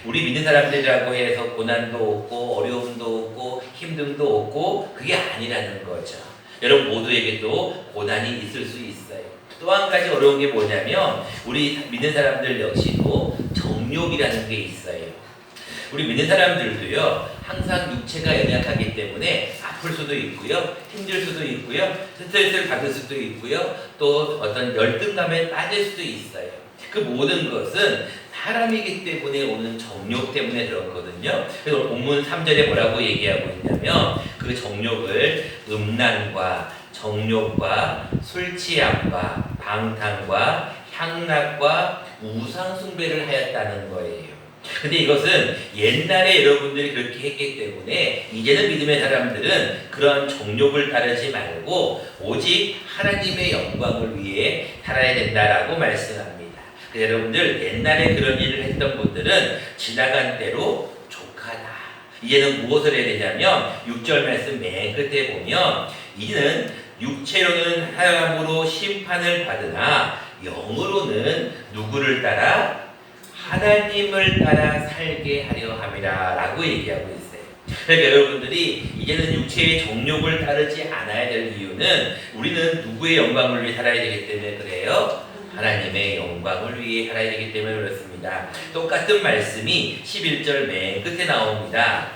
우리 믿는 사람들이라고 해서 고난도 없고 어려움도 없고 힘듦도 없고 그게 아니라는 거죠. 여러분 모두에게도 고난이 있을 수 있어요. 또 한 가지 어려운 게 뭐냐면 우리 믿는 사람들 역시도 정욕이라는 게 있어요. 우리 믿는 사람들도요 항상 육체가 연약하기 때문에 아플 수도 있고요, 힘들 수도 있고요, 스트레스를 받을 수도 있고요, 또 어떤 열등감에 빠질 수도 있어요. 그 모든 것은 사람이기 때문에 오는 정욕 때문에 그렇거든요. 그래서 본문 3절에 뭐라고 얘기하고 있냐면 그 정욕을 음란과 정욕과 술 취함과 방탕과 향락과 우상 숭배를 하였다는 거예요. 근데 이것은 옛날에 여러분들이 그렇게 했기 때문에 이제는 믿음의 사람들은 그런 정욕을 따르지 말고 오직 하나님의 영광을 위해 살아야 된다라고 말씀합니다. 그래서 여러분들 옛날에 그런 일을 했던 분들은 지나간 때로 족하다. 이제는 무엇을 해야 되냐면 6절 말씀 맨 끝에 보면 이는 육체로는 하나님으로 심판을 받으나 영으로는 누구를 따라? 하나님을 따라 살게 하려 함이라 라고 얘기하고 있어요. 그러니까 여러분들이 이제는 육체의 정욕을 따르지 않아야 될 이유는 우리는 누구의 영광을 위해 살아야 되기 때문에 그래요? 하나님의 영광을 위해 살아야 되기 때문에 그렇습니다. 똑같은 말씀이 11절 맨 끝에 나옵니다.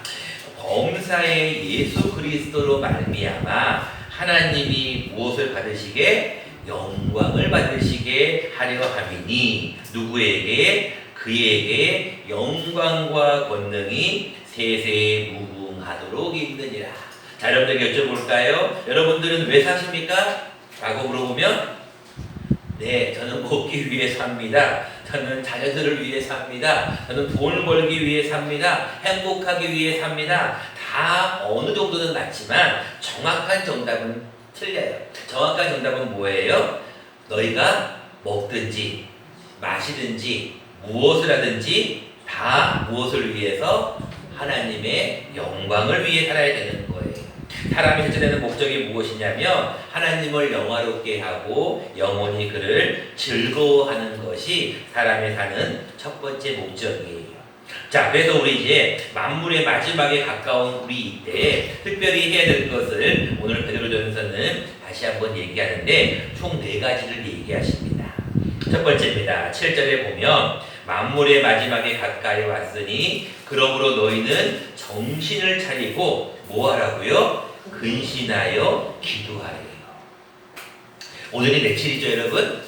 범사의 예수 그리스도로 말미암아 하나님이 무엇을 받으시게? 영광을 받으시게 하려 함이니 누구에게? 그에게 영광과 권능이 세세에 무궁하도록 있느니라. 자, 여러분들 여쭤볼까요? 여러분들은 왜 사십니까? 라고 물어보면 네, 저는 먹기 위해 삽니다. 저는 자녀들을 위해 삽니다. 저는 돈을 벌기 위해 삽니다. 행복하기 위해 삽니다. 다 어느 정도는 맞지만 정확한 정답은 틀려요. 정확한 정답은 뭐예요? 너희가 먹든지 마시든지 무엇을 하든지 다 무엇을 위해서? 하나님의 영광을 위해 살아야 되는 거예요. 사람이 실천하는 목적이 무엇이냐면 하나님을 영화롭게 하고 영원히 그를 즐거워하는 것이 사람이 사는 첫 번째 목적이에요. 자, 그래서 우리 이제 만물의 마지막에 가까운 우리 이때 특별히 해야 될 것을 오늘 베드로전서는 다시 한번 얘기하는데 총 4가지를 얘기하십니다. 첫 번째입니다. 7절에 보면 만물의 마지막에 가까이 왔으니 그러므로 너희는 정신을 차리고 뭐 하라고요? 근신하여 기도하래요. 오늘이 며칠이죠 여러분?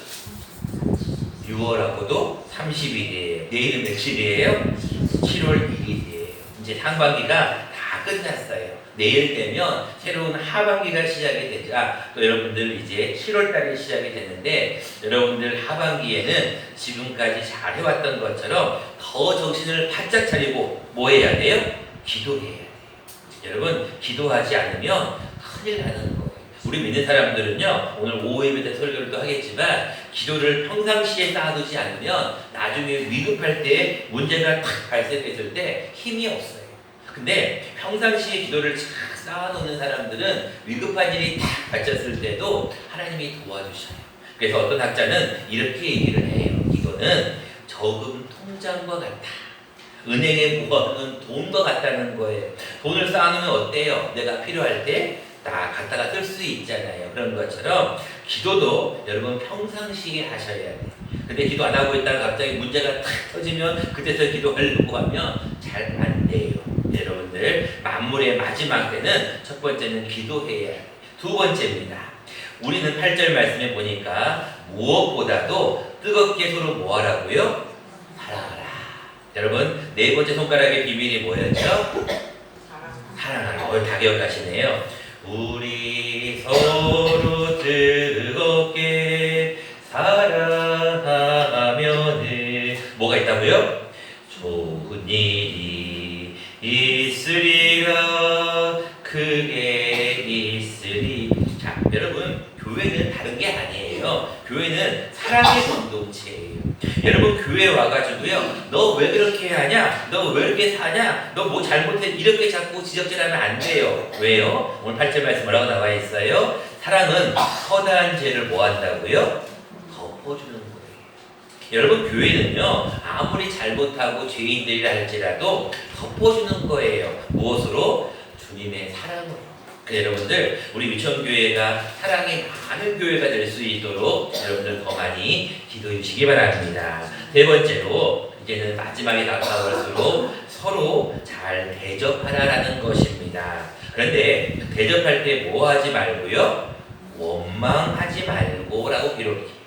6월하고도 30일이에요. 내일은 며칠이에요? 7월 1일이에요. 이제 상반기가 다 끝났어요. 내일 되면 새로운 하반기가 시작이 되죠. 또 여러분들 이제 7월 달이 시작이 되는데 여러분들 하반기에는 지금까지 잘 해왔던 것처럼 더 정신을 바짝 차리고 뭐 해야 돼요? 기도해야 돼요. 여러분 기도하지 않으면 큰일 나는 거예요. 우리 믿는 사람들은요 오늘 오후 예배 때 설교를 또 하겠지만 기도를 평상시에 쌓아두지 않으면 나중에 위급할 때 문제가 탁 발생했을 때 힘이 없어요. 근데 평상시에 기도를 잘 쌓아놓는 사람들은 위급한 일이 탁 닥쳤을 때도 하나님이 도와주셔요. 그래서 어떤 학자는 이렇게 얘기를 해요. 기도는 저금 통장과 같다. 은행에 모아두는 돈과 같다는 거예요. 돈을 쌓아놓으면 어때요? 내가 필요할 때 딱 갖다가 쓸 수 있잖아요. 그런 것처럼 기도도 여러분 평상시에 하셔야 돼요. 근데 기도 안 하고 있다가 갑자기 문제가 탁 터지면 그때서 기도하려고 하면 잘 안 돼요. 여러분들 만물의 마지막 때는 첫 번째는 기도해야 해요. 두 번째입니다. 우리는 8절 말씀에 보니까 무엇보다도 뜨겁게 서로 뭐 하라고요? 사랑하라. 여러분 네 번째 손가락의 비밀이 뭐였죠? 사랑하라. 다 기억하시네요. 우리 서로 뜨겁게 사랑하면은 뭐가 있다고요? 좋은 일이 있으리라. 크게 있으리. 자, 여러분 교회는 다른 게 아니에요. 교회는 사랑의 공동체예요. 여러분 교회 와가지고요 너 왜 그렇게 하냐? 너 왜 이렇게 사냐? 너 뭐 잘못해? 이렇게 자꾸 지적질하면 안 돼요. 왜요? 오늘 8절 말씀 뭐라고 나와 있어요? 사랑은 허다한 죄를 뭐 한다고요? 덮어주는 거예요. 여러분 교회는요 아무리 잘못하고 죄인들이라 할지라도 덮어주는 거예요. 무엇으로? 주님의 사랑으로. 여러분들 우리 유천교회가 사랑이 많은 교회가 될 수 있도록 여러분들 더 많이 기도해 주시기 바랍니다. 네 번째로 이제는 마지막에 가까울수록 서로 잘 대접하라라는 것입니다. 그런데 대접할 때 뭐 하지 말고요? 원망하지 말고라고 기록해요.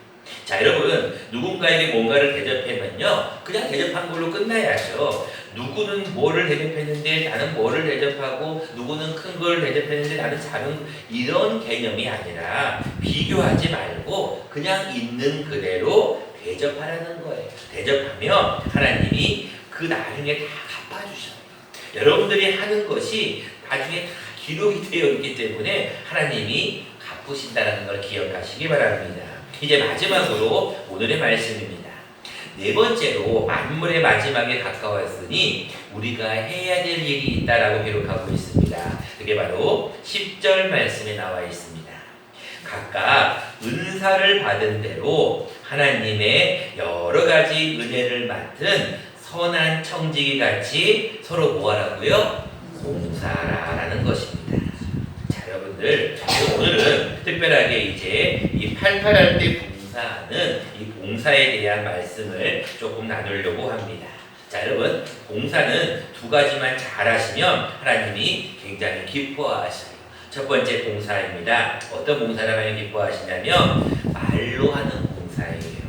자 여러분 누군가에게 뭔가를 대접하면요 그냥 대접한 걸로 끝나야죠. 누구는 뭐를 대접했는데 나는 뭐를 대접하고 누구는 큰 걸 대접했는데 나는 작은 이런 개념이 아니라 비교하지 말고 그냥 있는 그대로 대접하라는 거예요. 대접하면 하나님이 그 나중에 다 갚아주셔요. 여러분들이 하는 것이 나중에 다 기록이 되어 있기 때문에 하나님이 갚으신다는 걸 기억하시기 바랍니다. 이제 마지막으로 오늘의 말씀입니다. 네 번째로 만물의 마지막에 가까웠으니 우리가 해야 될 일이 있다라고 기록하고 있습니다. 그게 바로 10절 말씀에 나와 있습니다. 각각 은사를 받은 대로 하나님의 여러 가지 은혜를 맡은 선한 청지기 같이 서로 뭐하라고요? 봉사라라는 것입니다. 자 여러분들 오늘은 특별하게 이제 이 팔팔할 때 봉사하는 이 봉사에 대한 말씀을 조금 나누려고 합니다. 자 여러분 봉사는 두 가지만 잘하시면 하나님이 굉장히 기뻐하셔요. 첫 번째 봉사입니다. 어떤 봉사를 하나님 기뻐하시냐면 말로 하는 봉사예요.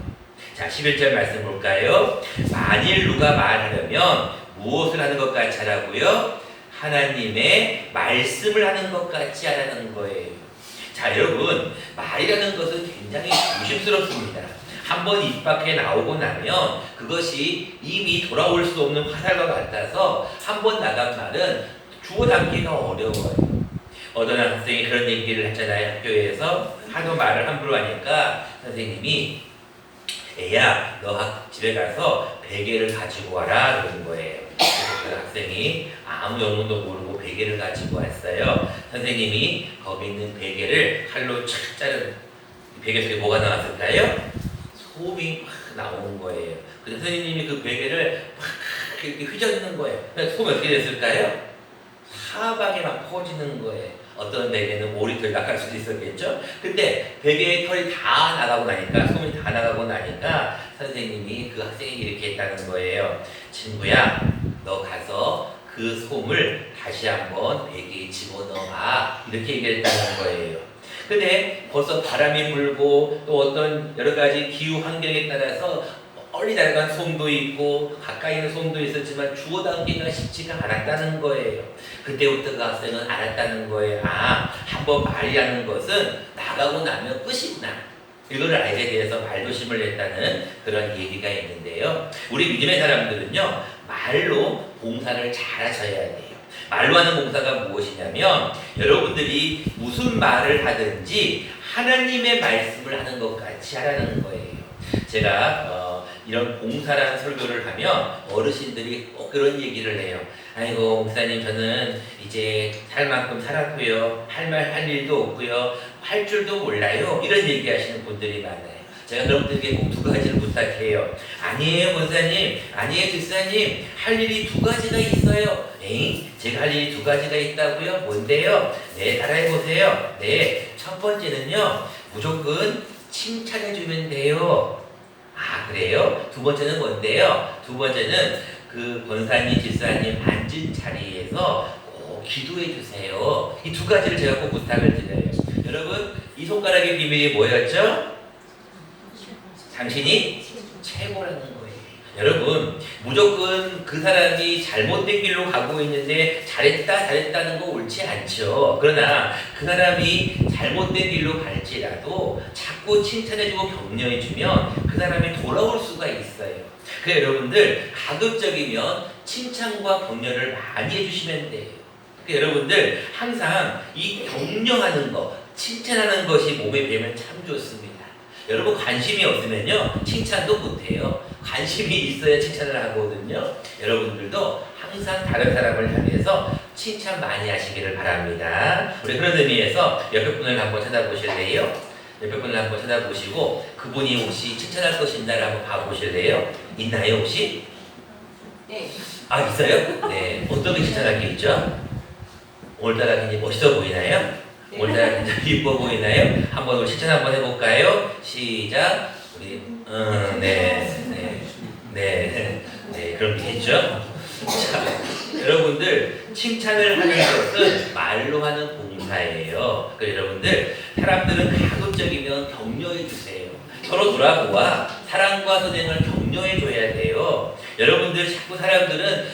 자 11절 말씀 볼까요? 만일 누가 말하려면 무엇을 하는 것 같이 하라고요? 하나님의 말씀을 하는 것 같이 하라는 거예요. 자 여러분 말이라는 것은 굉장히 조심스럽습니다. 한번 입 밖에 나오고 나면 그것이 이미 돌아올 수 없는 화살과 같아서 한번 나간 말은 주워 담기가 어려워요. 어떤 학생이 그런 얘기를 했잖아요. 학교에서 하도 말을 함부로 하니까 선생님이 애야 너 집에 가서 베개를 가지고 와라 그러는 거예요. 그 학생이 아무 영문도 모르고 베개를 가지고 왔어요. 선생님이 거기 있는 베개를 칼로 착 자른 베개 속에 뭐가 나왔을까요? 소음이 막 나오는 거예요. 그래서 선생님이 그 베개를 막 이렇게 휘저는 거예요. 소음이 어떻게 됐을까요? 사방에 막 퍼지는 거예요. 어떤 베개는 오리털이 나갈 수도 있었겠죠. 근데 베개의 털이 다 나가고 나니까 소문이 다 나가고 나니까 선생님이 그 학생에게 이렇게 했다는 거예요. 친구야 너 가서 그 솜을 다시 한번 베개에 집어넣어봐 이렇게 얘기했다는 거예요. 근데 벌써 바람이 불고 또 어떤 여러 가지 기후 환경에 따라서 멀리 날아간 솜도 있고 가까이 있는 솜도 있었지만 주워 담기가 쉽지가 않았다는 거예요. 그때부터 그 학생은 알았다는 거예요. 아, 한번 말이라는 것은 나가고 나면 끝이구나. 이거를 알게 돼서 말조심을 했다는 그런 얘기가 있는데요. 우리 믿음의 사람들은요 말로 봉사를 잘 하셔야 돼요. 말로 하는 봉사가 무엇이냐면 여러분들이 무슨 말을 하든지 하나님의 말씀을 하는 것 같이 하라는 거예요. 제가 이런 봉사라는 설교를 하면 어르신들이 꼭 그런 얘기를 해요. 아이고 목사님 저는 이제 살 만큼 살았고요. 할 일도 없고요. 할 줄도 몰라요. 이런 얘기 하시는 분들이 많아요. 제가 여러분들에게 꼭 두 가지를 부탁해요. 아니에요 목사님, 아니에요 집사님, 할 일이 두 가지가 있어요. 에이, 제가 할 일이 두 가지가 있다고요? 뭔데요? 네, 따라해보세요. 네, 첫 번째는요 무조건 칭찬해주면 돼요. 아 그래요? 두 번째는 뭔데요? 두 번째는 그 권사님, 집사님 앉은 자리에서 꼭 기도해 주세요. 이 두 가지를 제가 꼭 부탁을 드려요. 여러분 이 손가락의 비밀이 뭐였죠? 당신이 최고라는 거예요. 여러분 무조건 그 사람이 잘못된 길로 가고 있는데 잘했다는 거 옳지 않죠. 그러나 그 사람이 잘못된 길로 갈지라도 자꾸 칭찬해주고 격려해주면 그 사람이 돌아올 수가 있어요. 그래서 여러분들 가급적이면 칭찬과 격려를 많이 해주시면 돼요. 그러니까 여러분들 항상 이 격려하는 거, 칭찬하는 것이 몸에 배면 참 좋습니다. 여러분 관심이 없으면요 칭찬도 못해요. 관심이 있어야 칭찬을 하거든요. 여러분들도 항상 다른 사람을 향해서 칭찬 많이 하시기를 바랍니다. 우리 그런 의미에서 옆에 분을 한번 찾아보실래요? 옆에 분을 한번 쳐다보시고 그분이 혹시 칭찬할 것이 있나를 한번 봐보실래요? 있나요 혹시? 네. 아 있어요? 네. 어떤 게 칭찬할 게 있죠? 오늘따라 굉장히 멋있어 보이나요? 네. 오늘따라 굉장히 이뻐 보이나요? 한번 우리 칭찬 한번 해볼까요? 시작. 우리 네, 그럼 되겠죠? 자, 여러분들 칭찬을 하는 것은 말로 하는 봉사예요. 그래서 여러분들 사람들은 가급적이면 격려해 주세요. 서로 돌아보아 사랑과 선행을 격려해 줘야 돼요. 여러분들 자꾸 사람들은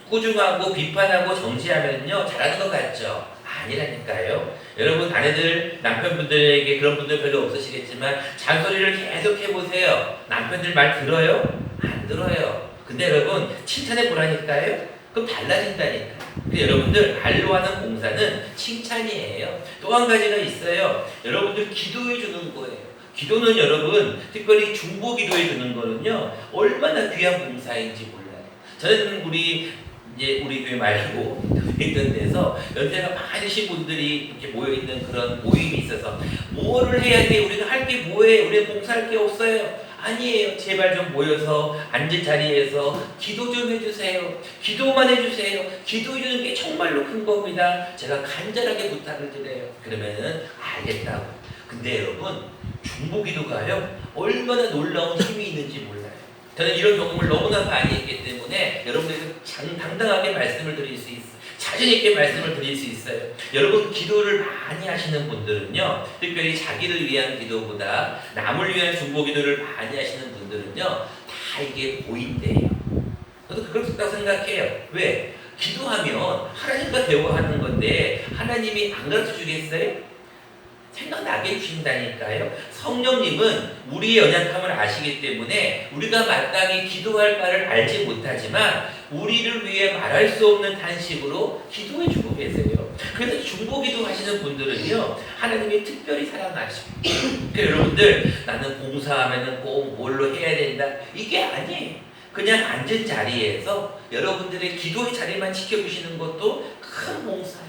꾸중하고 비판하고 정지하면요 잘하는 것 같죠? 아니라니까요. 여러분 아내들 남편분들에게 그런 분들 별로 없으시겠지만 잔소리를 계속 해보세요. 남편들 말 들어요? 안 들어요. 근데 여러분 칭찬해 보라니까요. 그럼 달라진다니까. 여러분들 말로 하는 봉사는 칭찬이에요. 또 한 가지가 있어요. 여러분들 기도해 주는 거예요. 기도는 여러분 특별히 중보 기도해 주는 거는요 얼마나 귀한 봉사인지 몰라요. 저는 우리 교회 말고 있던 데서 연세가 많으신 분들이 이렇게 모여 있는 그런 모임이 있어서 뭐를 해야 돼? 우리가 할 게 뭐예요? 우리가 봉사할 게 없어요. 아니에요. 제발 좀 모여서 앉은 자리에서 기도 좀 해주세요. 기도만 해주세요. 기도해주는 게 정말로 큰 겁니다. 제가 간절하게 부탁을 드려요. 그러면은 알겠다고. 근데 여러분 중보기도가요 얼마나 놀라운 힘이 있는지 몰라요. 저는 이런 경험을 너무나 많이 했기 때문에 여러분들에게 당당하게 말씀을 드릴 수 있어요. 자신 있게 말씀을 드릴 수 있어요. 여러분 기도를 많이 하시는 분들은요 특별히 자기를 위한 기도보다 남을 위한 중보 기도를 많이 하시는 분들은요 다 이게 보인대요. 저도 그렇다고 생각해요. 왜? 기도하면 하나님과 대화하는 건데 하나님이 안 가르쳐 주겠어요? 생각나게 해주신다니까요. 성령님은 우리의 연약함을 아시기 때문에 우리가 마땅히 기도할 바를 알지 못하지만 우리를 위해 말할 수 없는 탄식으로 기도해 주고 계세요. 그래서 중보기도 하시는 분들은요 하나님이 특별히 사랑하시고 여러분들 나는 봉사하면은 꼭 뭘로 해야 된다 이게 아니에요. 그냥 앉은 자리에서 여러분들의 기도의 자리만 지켜주시는 것도 큰 봉사예요.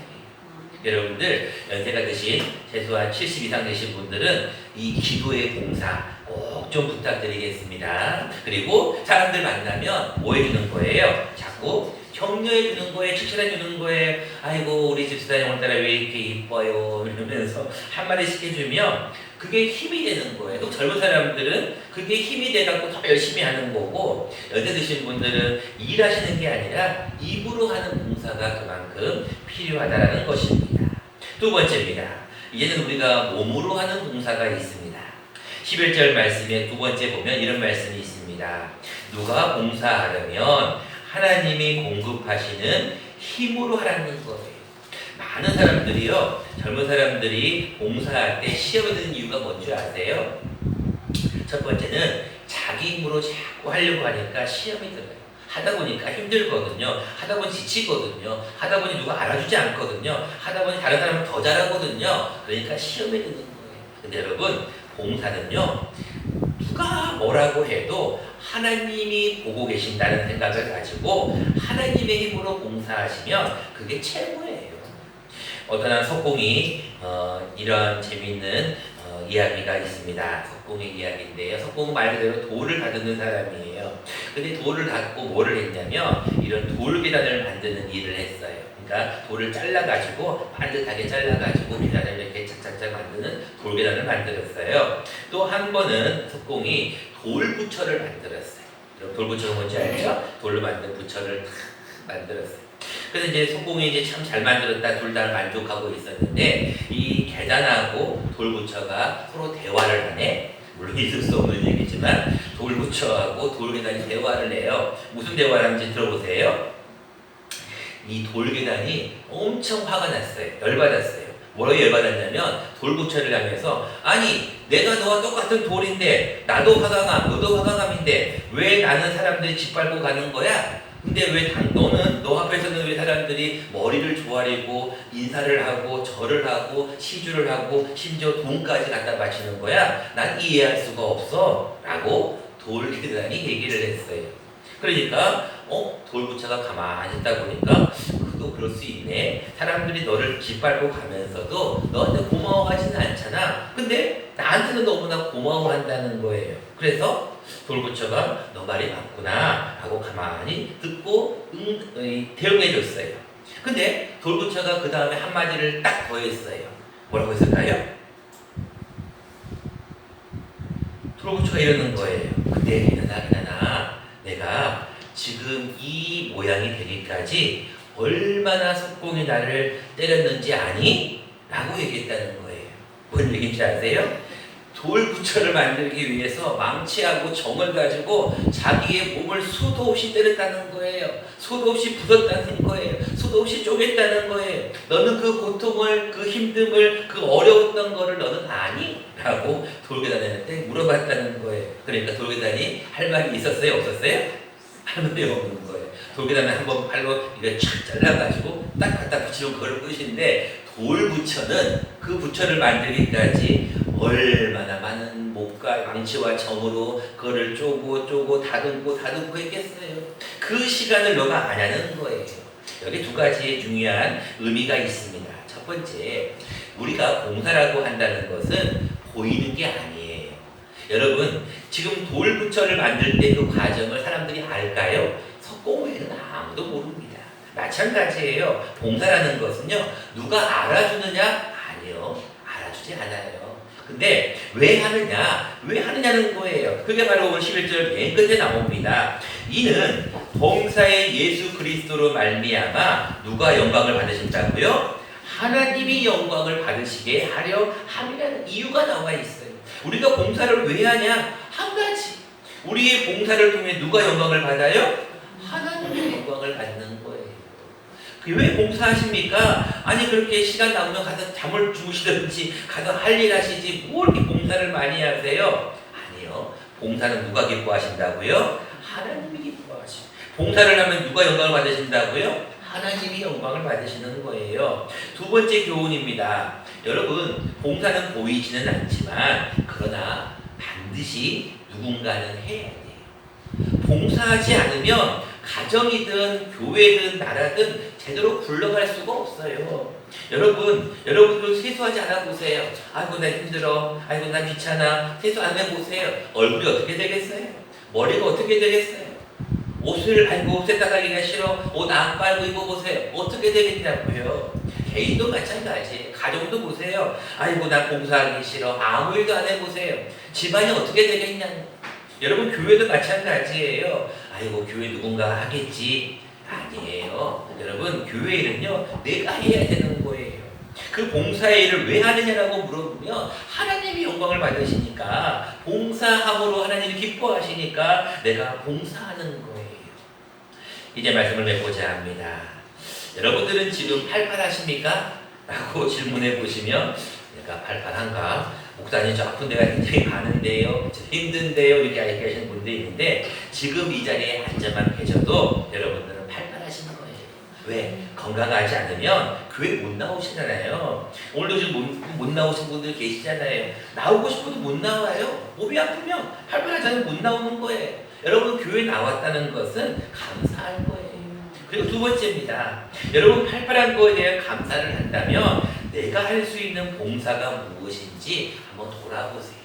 여러분들 연세가 드신 최소한 70 이상 되신 분들은 이 기도의 봉사 꼭 좀 부탁드리겠습니다. 그리고 사람들 만나면 뭐 해주는 거예요? 자꾸 격려해 주는 거예요. 칭찬해 주는 거예요. 아이고 우리 집사님 오늘따라 왜 이렇게 이뻐요 이러면서 한마디씩 해주면 그게 힘이 되는 거예요. 또 젊은 사람들은 그게 힘이 돼갖고 더 열심히 하는 거고 연세 드신 분들은 일하시는 게 아니라 입으로 하는 봉사가 그만큼 필요하다는 것입니다. 두 번째입니다. 이제는 우리가 몸으로 하는 봉사가 있습니다. 11절 말씀에 두 번째 보면 이런 말씀이 있습니다. 누가 봉사하려면 하나님이 공급하시는 힘으로 하라는 거예요. 많은 사람들이요, 젊은 사람들이 봉사할 때 시험에 드는 이유가 뭔지 아세요? 첫 번째는 자기 힘으로 자꾸 하려고 하니까 시험이 들어요. 하다 보니까 힘들거든요. 하다 보니 지치거든요. 하다 보니 누가 알아주지 않거든요. 하다 보니 다른 사람은 더 잘하거든요. 그러니까 시험에 드는 거예요. 근데 여러분, 봉사는요, 누가 뭐라고 해도 하나님이 보고 계신다는 생각을 가지고 하나님의 힘으로 봉사하시면 그게 최고예요. 어떤 한 석공이 이런 재미있는 이야기가 있습니다. 석공의 이야기인데요. 석공은 말 그대로 돌을 다듬는 사람이에요. 근데 돌을 닫고 뭐를 했냐면 이런 돌 계단을 만드는 일을 했어요. 그러니까 돌을 잘라가지고 반듯하게 잘라가지고 계단을 이렇게 착착착 만드는 돌 계단을 만들었어요. 또 한 번은 석공이 돌 부처를 만들었어요. 돌 부처가 뭔지 알죠? 돌로 만든 부처를 만들었어요. 그래서 이제 석공이 이제 참 잘 만들었다 둘 다 만족하고 있었는데 이 계단하고 돌부처가 서로 대화를 하네. 물론 있을 수 없는 얘기지만 돌부처하고 돌계단이 대화를 해요. 무슨 대화를 하는지 들어보세요. 이 돌계단이 엄청 화가 났어요. 열받았어요. 뭐라고 열받았냐면 돌부처를 하면서 아니 내가 너와 똑같은 돌인데 나도 화강암 너도 화강암인데 왜 나는 사람들이 짓밟고 가는 거야? 근데 왜 너는 너 앞에서는 왜 사람들이 머리를 조아리고 인사를 하고 절을 하고 시주를 하고 심지어 돈까지 갖다 바치는 거야? 난 이해할 수가 없어 라고 돌계단이 얘기를 했어요. 그러니까 돌부처가 가만히 있다 보니까 너도 그럴 수 있네. 사람들이 너를 짓밟고 가면서도 너한테 고마워하지는 않잖아. 근데 나한테는 너무나 고마워한다는 거예요. 그래서 돌부처가 너 말이 맞구나 하고 가만히 듣고 대응해 줬어요. 근데 돌부처가 그 다음에 한마디를 딱 더했어요. 뭐라고 했을까요? 돌부처가 이러는 거예요. 근데 이나나 내가 지금 이 모양이 되기까지 얼마나 석공이 나를 때렸는지 아니? 라고 얘기했다는 거예요. 뭔 얘기인지 아세요? 돌부처를 만들기 위해서 망치하고 정을 가지고 자기의 몸을 수도 없이 때렸다는 거예요. 수도 없이 부쉈다는 거예요. 수도 없이 쪼갰다는 거예요. 너는 그 고통을, 그 힘듦을, 그 어려웠던 거를 너는 아니? 라고 돌계단한테 물어봤다는 거예요. 그러니까 돌계단이 할 말이 있었어요? 없었어요? 할 말이 없는 거예요. 돌계단을 한번 팔로 이렇게 촥 잘라가지고 딱 갖다 붙이면 그걸 끝인데 돌부처는 그 부처를 만들기까지 얼마나 많은 목과 망치와 정으로 그거를 쪼고 다듬고 했겠어요. 그 시간을 너가 아냐는 거예요. 여기 두 가지의 중요한 의미가 있습니다. 첫 번째, 우리가 봉사라고 한다는 것은 보이는 게 아니에요. 여러분, 지금 돌부처를 만들 때 그 과정을 사람들이 알까요? 석공 외에는 아무도 모릅니다. 마찬가지예요. 봉사라는 것은요, 누가 알아주느냐? 아니요. 알아주지 않아요. 근데 왜 하느냐? 왜 하느냐는 거예요. 그게 바로 오늘 11절 맨 끝에 나옵니다. 이는 범사의 예수 그리스도로 말미암아 누가 영광을 받으신다고요? 하나님이 영광을 받으시게 하려 함이라는 이유가 나와 있어요. 우리가 봉사를 왜 하냐? 한 가지. 우리의 봉사를 통해 누가 영광을 받아요? 하나님의 영광을 받는 거예요. 왜 봉사하십니까? 아니 그렇게 시간 나오면 가서 잠을 주무시든지 가서 할 일 하시지 뭘 이렇게 봉사를 많이 하세요? 아니요. 봉사는 누가 기뻐하신다고요? 하나님이 기뻐하시고. 봉사를 하면 누가 영광을 받으신다고요? 하나님이 영광을 받으시는 거예요. 두 번째 교훈입니다. 여러분, 봉사는 보이지는 않지만 그러나 반드시 누군가는 해야 돼요. 봉사하지 않으면 가정이든 교회든 나라든 제대로 굴러갈 수가 없어요. 여러분도 세수하지 않아 보세요. 아이고 나 힘들어. 아이고 나 귀찮아. 세수 안 해보세요. 얼굴이 어떻게 되겠어요? 머리가 어떻게 되겠어요? 옷을 아이고 세탁하기가 싫어. 옷 안 빨고 입어보세요. 어떻게 되겠냐고요. 개인도 마찬가지예요. 가정도 보세요. 아이고 나 봉사하기 싫어. 아무 일도 안 해보세요. 집안이 어떻게 되겠냐고. 여러분 교회도 마찬가지예요. 아이고 교회 누군가 하겠지. 아니에요. 여러분 교회 일은요 내가 해야 되는 거예요. 그 봉사의 일을 왜 하느냐라고 물어보면 하나님이 영광을 받으시니까 봉사함으로 하나님이 기뻐하시니까 내가 봉사하는 거예요. 이제 말씀을 맺고자 합니다. 여러분들은 지금 팔팔하십니까? 라고 질문해 보시면 내가 팔팔한가? 목사님 저 아픈 데가 굉장히 많은데요. 저 힘든데요. 이렇게 얘기하시는 분들이 있는데 지금 이 자리에 앉아만 계셔도 여러분들은 팔팔하시는 거예요. 왜? 건강하지 않으면 교회 못 나오시잖아요. 오늘도 지금 못 나오신 분들 계시잖아요. 나오고 싶어도 못 나와요. 몸이 아프면 팔팔하지 않으면 못 나오는 거예요. 여러분 교회 나왔다는 것은 감사할 거예요. 그리고 두 번째입니다. 여러분 팔팔한 거에 대한 감사를 한다면 내가 할 수 있는 봉사가 무엇인지 한번 돌아보세요.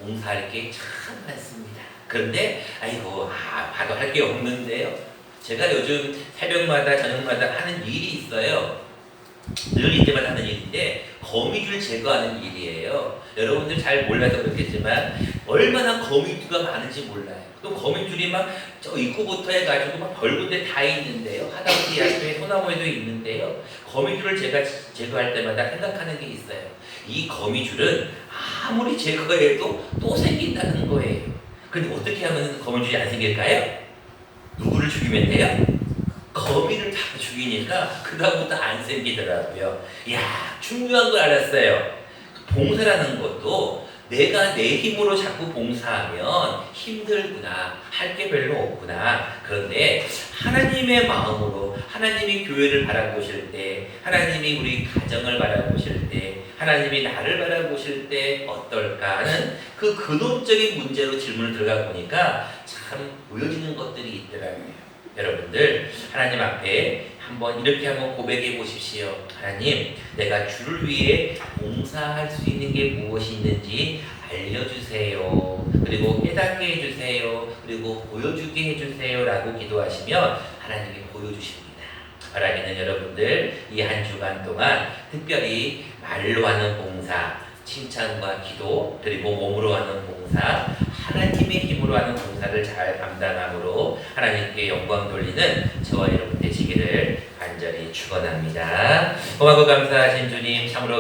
봉사할 게 참 많습니다. 그런데 아이고 봐도 할 게 없는데요. 제가 요즘 새벽마다 저녁마다 하는 일이 있어요. 늘 이때만 하는 일인데 거미줄 제거하는 일이에요. 여러분들 잘 몰라서 그렇겠지만 얼마나 거미줄가 많은지 몰라요. 또 거미줄이 막 저 입구부터 해가지고 막 별군데 다 있는데요. 하다못해 앞에 소나무에도 있는데요. 거미줄을 제가 제거할 때마다 생각하는 게 있어요. 이 거미줄은 아무리 제거해도 또 생긴다는 거예요. 근데 어떻게 하면 거미줄이 안 생길까요? 누구를 죽이면 돼요? 거미를 다 죽이니까 그다음부터 안 생기더라고요. 이야, 중요한 걸 알았어요. 봉사라는 것도 내가 내 힘으로 자꾸 봉사하면 힘들구나, 할 게 별로 없구나. 그런데 하나님의 마음으로 하나님이 교회를 바라보실 때, 하나님이 우리 가정을 바라보실 때, 하나님이 나를 바라보실 때 어떨까 하는 그 근원적인 문제로 질문을 들어가 보니까 참 보여지는 것들이 있더라고요. 여러분들 하나님 앞에 한번 이렇게 한번 고백해 보십시오. 하나님, 내가 주를 위해 봉사할 수 있는 게 무엇이 있는지 알려주세요. 그리고 깨닫게 해주세요. 그리고 보여주게 해주세요. 라고 기도하시면 하나님이 보여주십니다. 바라기는 여러분들 이 한 주간 동안 특별히 말로 하는 봉사, 칭찬과 기도, 그리고 몸으로 하는 봉사, 하나님의 힘으로 하는 봉사를 잘 감당함으로 하나님께 영광 돌리는 저와 여러분 되시기를 간절히 축원합니다. 고맙고 감사하신 주님, 참으로